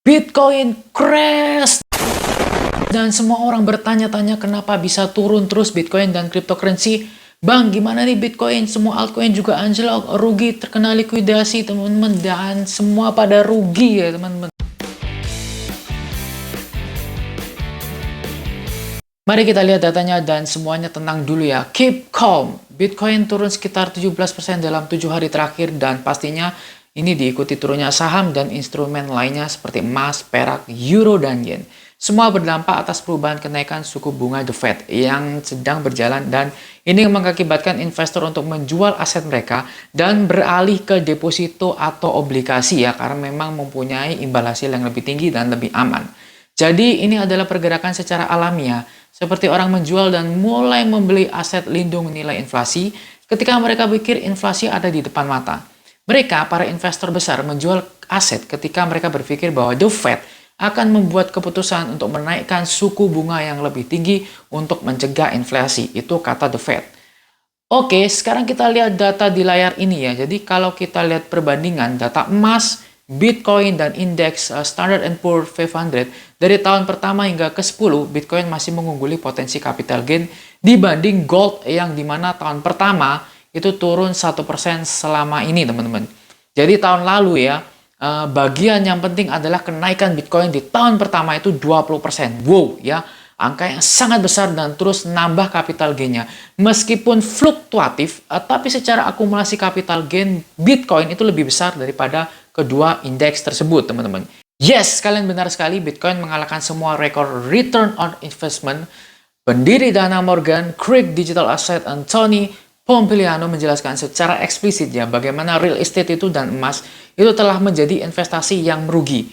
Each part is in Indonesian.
Bitcoin crash! Dan semua orang bertanya-tanya kenapa bisa turun terus Bitcoin dan cryptocurrency. Bang, gimana nih Bitcoin? Semua altcoin juga anjlok, rugi, terkena likuidasi teman-teman. Dan semua pada rugi ya teman-teman. Mari kita lihat datanya dan semuanya tenang dulu ya. Keep calm. Bitcoin turun sekitar 17% dalam 7 hari terakhir dan pastinya ini diikuti turunnya saham dan instrumen lainnya seperti emas, perak, euro, dan yen. Semua berdampak atas perubahan kenaikan suku bunga The Fed yang sedang berjalan dan ini mengakibatkan investor untuk menjual aset mereka dan beralih ke deposito atau obligasi ya karena memang mempunyai imbal hasil yang lebih tinggi dan lebih aman. Jadi ini adalah pergerakan secara alamiah seperti orang menjual dan mulai membeli aset lindung nilai inflasi ketika mereka pikir inflasi ada di depan mata. Mereka, para investor besar, menjual aset ketika mereka berpikir bahwa The Fed akan membuat keputusan untuk menaikkan suku bunga yang lebih tinggi untuk mencegah inflasi. Itu kata The Fed. Oke, sekarang kita lihat data di layar ini ya. Jadi kalau kita lihat perbandingan data emas, Bitcoin, dan indeks Standard & Poor's 500 dari tahun pertama hingga ke-10, Bitcoin masih mengungguli potensi capital gain dibanding gold yang dimana tahun pertama itu turun 1% selama ini teman-teman. Jadi tahun lalu ya, bagian yang penting adalah kenaikan Bitcoin di tahun pertama itu 20%. Wow ya, angka yang sangat besar dan terus nambah capital gain-nya. Meskipun fluktuatif, tapi secara akumulasi capital gain Bitcoin itu lebih besar daripada kedua indeks tersebut teman-teman. Yes, kalian benar sekali, Bitcoin mengalahkan semua rekor return on investment. Pendiri Dana Morgan, Craig Digital Asset, Anthony Pompliano menjelaskan secara eksplisit ya bagaimana real estate itu dan emas itu telah menjadi investasi yang merugi.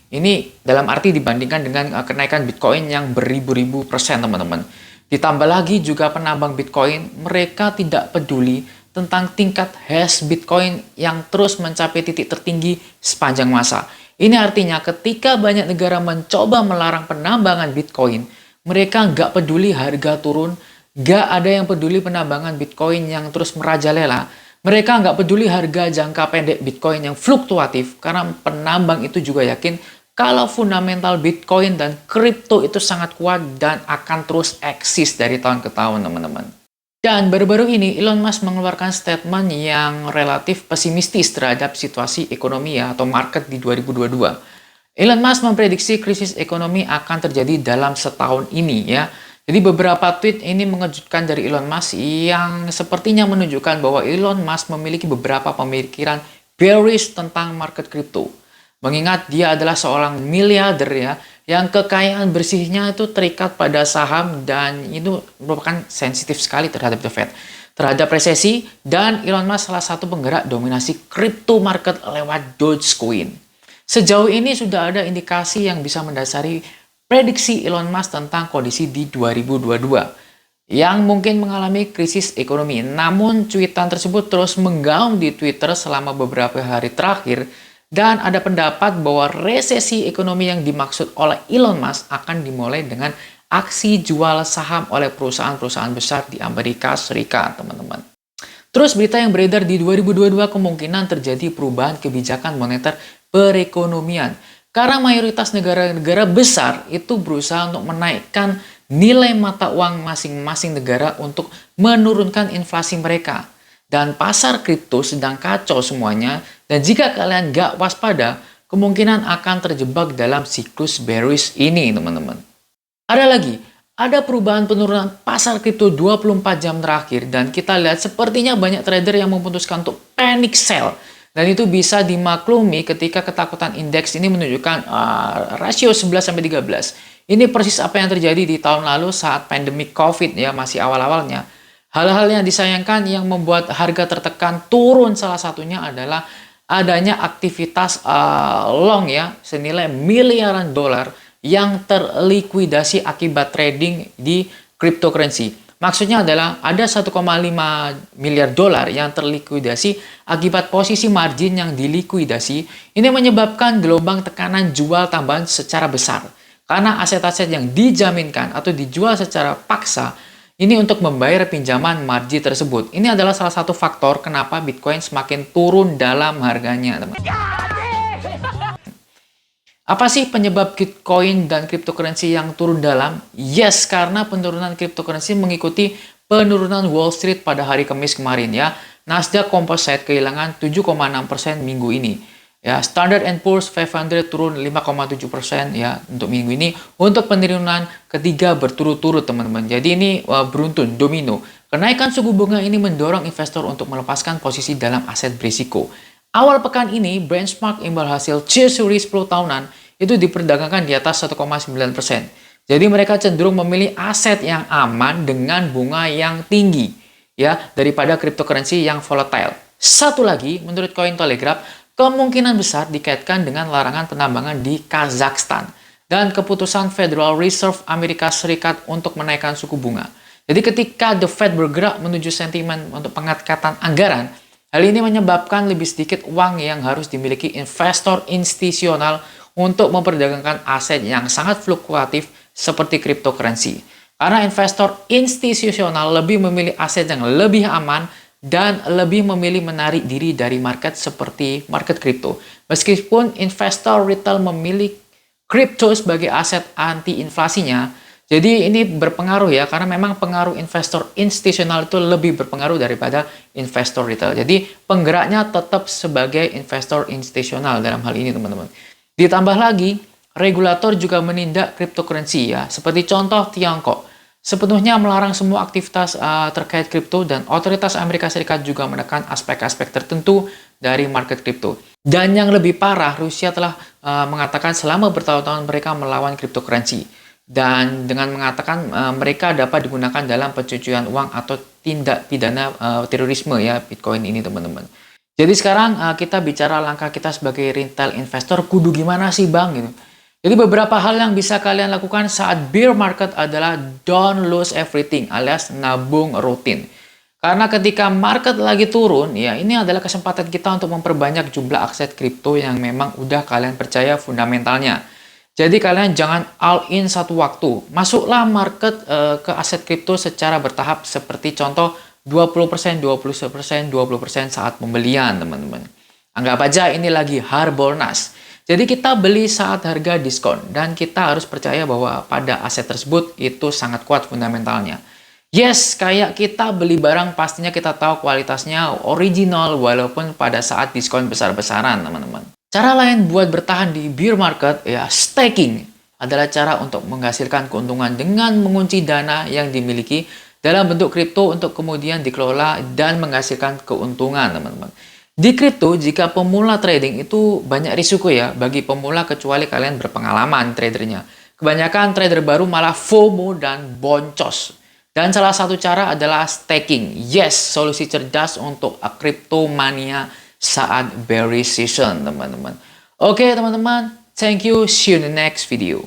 Ini dalam arti dibandingkan dengan kenaikan Bitcoin yang beribu-ribu persen teman-teman. Ditambah lagi juga penambang Bitcoin, mereka tidak peduli tentang tingkat hash Bitcoin yang terus mencapai titik tertinggi sepanjang masa. Ini artinya ketika banyak negara mencoba melarang penambangan Bitcoin, mereka nggak peduli harga turun, nggak ada yang peduli penambangan Bitcoin yang terus merajalela. Mereka nggak peduli harga jangka pendek Bitcoin yang fluktuatif karena penambang itu juga yakin kalau fundamental Bitcoin dan kripto itu sangat kuat dan akan terus eksis dari tahun ke tahun teman-teman. Dan baru-baru ini Elon Musk mengeluarkan statement yang relatif pesimistis terhadap situasi ekonomi ya, atau market di 2022. Elon Musk memprediksi krisis ekonomi akan terjadi dalam setahun ini ya. Jadi beberapa tweet ini mengejutkan dari Elon Musk yang sepertinya menunjukkan bahwa Elon Musk memiliki beberapa pemikiran bearish tentang market kripto. Mengingat dia adalah seorang miliarder ya, yang kekayaan bersihnya itu terikat pada saham dan itu merupakan sensitif sekali terhadap The Fed, terhadap resesi, dan Elon Musk salah satu penggerak dominasi crypto market lewat Dogecoin. Sejauh ini sudah ada indikasi yang bisa mendasari prediksi Elon Musk tentang kondisi di 2022 yang mungkin mengalami krisis ekonomi. Namun cuitan tersebut terus menggaung di Twitter selama beberapa hari terakhir. Dan ada pendapat bahwa resesi ekonomi yang dimaksud oleh Elon Musk akan dimulai dengan aksi jual saham oleh perusahaan-perusahaan besar di Amerika Serikat, teman-teman. Terus berita yang beredar di 2022 kemungkinan terjadi perubahan kebijakan moneter perekonomian. Karena mayoritas negara-negara besar itu berusaha untuk menaikkan nilai mata uang masing-masing negara untuk menurunkan inflasi mereka. Dan pasar kripto sedang kacau semuanya, dan jika kalian gak waspada, kemungkinan akan terjebak dalam siklus bearish ini, teman-teman. Ada perubahan penurunan pasar kripto 24 jam terakhir, dan kita lihat sepertinya banyak trader yang memutuskan untuk panic sell. Dan itu bisa dimaklumi ketika ketakutan indeks ini menunjukkan rasio 11-13. Ini persis apa yang terjadi di tahun lalu saat pandemi COVID ya, masih awal-awalnya. Hal-hal yang disayangkan yang membuat harga tertekan turun salah satunya adalah adanya aktivitas long ya senilai miliaran dolar yang terlikuidasi akibat trading di cryptocurrency. Maksudnya adalah ada 1,5 miliar dolar yang terlikuidasi akibat posisi margin yang dilikuidasi. Ini menyebabkan gelombang tekanan jual tambahan secara besar. Karena aset-aset yang dijaminkan atau dijual secara paksa ini untuk membayar pinjaman margin tersebut. Ini adalah salah satu faktor kenapa Bitcoin semakin turun dalam harganya, teman. Apa sih penyebab Bitcoin dan cryptocurrency yang turun dalam? Yes, karena penurunan cryptocurrency mengikuti penurunan Wall Street pada hari Kamis kemarin ya. Nasdaq Composite kehilangan 7,6% minggu ini. Ya, Standard and Poor's 500 turun 5,7% ya untuk minggu ini. Untuk penurunan ketiga berturut-turut teman-teman. Jadi ini beruntun, domino. Kenaikan suku bunga ini mendorong investor untuk melepaskan posisi dalam aset berisiko. Awal pekan ini, benchmark imbal hasil Treasury 10 tahunan itu diperdagangkan di atas 1,9%. Jadi mereka cenderung memilih aset yang aman dengan bunga yang tinggi ya daripada cryptocurrency yang volatile. Satu lagi, menurut Cointelegraph, kemungkinan besar dikaitkan dengan larangan penambangan di Kazakhstan dan keputusan Federal Reserve Amerika Serikat untuk menaikkan suku bunga. Jadi ketika The Fed bergerak menuju sentimen untuk pengangkatan anggaran, hal ini menyebabkan lebih sedikit uang yang harus dimiliki investor institusional untuk memperdagangkan aset yang sangat fluktuatif seperti cryptocurrency. Karena investor institusional lebih memilih aset yang lebih aman dan lebih memilih menarik diri dari market seperti market crypto. Meskipun investor retail memilih crypto sebagai aset anti-inflasinya, jadi ini berpengaruh ya, karena memang pengaruh investor institusional itu lebih berpengaruh daripada investor retail. Jadi penggeraknya tetap sebagai investor institusional dalam hal ini teman-teman. Ditambah lagi, regulator juga menindak cryptocurrency ya, seperti contoh Tiongkok. Sepenuhnya melarang semua aktivitas terkait kripto dan otoritas Amerika Serikat juga menekan aspek-aspek tertentu dari market kripto. Dan yang lebih parah, Rusia telah mengatakan selama bertahun-tahun mereka melawan cryptocurrency. Dan dengan mengatakan mereka dapat digunakan dalam pencucian uang atau tindak pidana terorisme ya Bitcoin ini teman-teman. Jadi sekarang kita bicara langkah kita sebagai retail investor kudu gimana sih bang gitu. Jadi beberapa hal yang bisa kalian lakukan saat bear market adalah don't lose everything alias nabung rutin. Karena ketika market lagi turun ya ini adalah kesempatan kita untuk memperbanyak jumlah aset kripto yang memang udah kalian percaya fundamentalnya. Jadi kalian jangan all in satu waktu. Masuklah market ke aset kripto secara bertahap seperti contoh 20%, 20%, 20% saat pembelian, teman-teman. Anggap aja ini lagi Harbolnas. Jadi kita beli saat harga diskon dan kita harus percaya bahwa pada aset tersebut itu sangat kuat fundamentalnya. Yes, kayak kita beli barang pastinya kita tahu kualitasnya original walaupun pada saat diskon besar-besaran, teman-teman. Cara lain buat bertahan di bear market ya staking adalah cara untuk menghasilkan keuntungan dengan mengunci dana yang dimiliki dalam bentuk kripto untuk kemudian dikelola dan menghasilkan keuntungan, teman-teman. Di kripto, jika pemula trading itu banyak risiko ya bagi pemula kecuali kalian berpengalaman tradernya. Kebanyakan trader baru malah FOMO dan boncos. Dan salah satu cara adalah staking. Yes, solusi cerdas untuk crypto mania saat bearish season, teman-teman. Oke, teman-teman. Thank you. See you in the next video.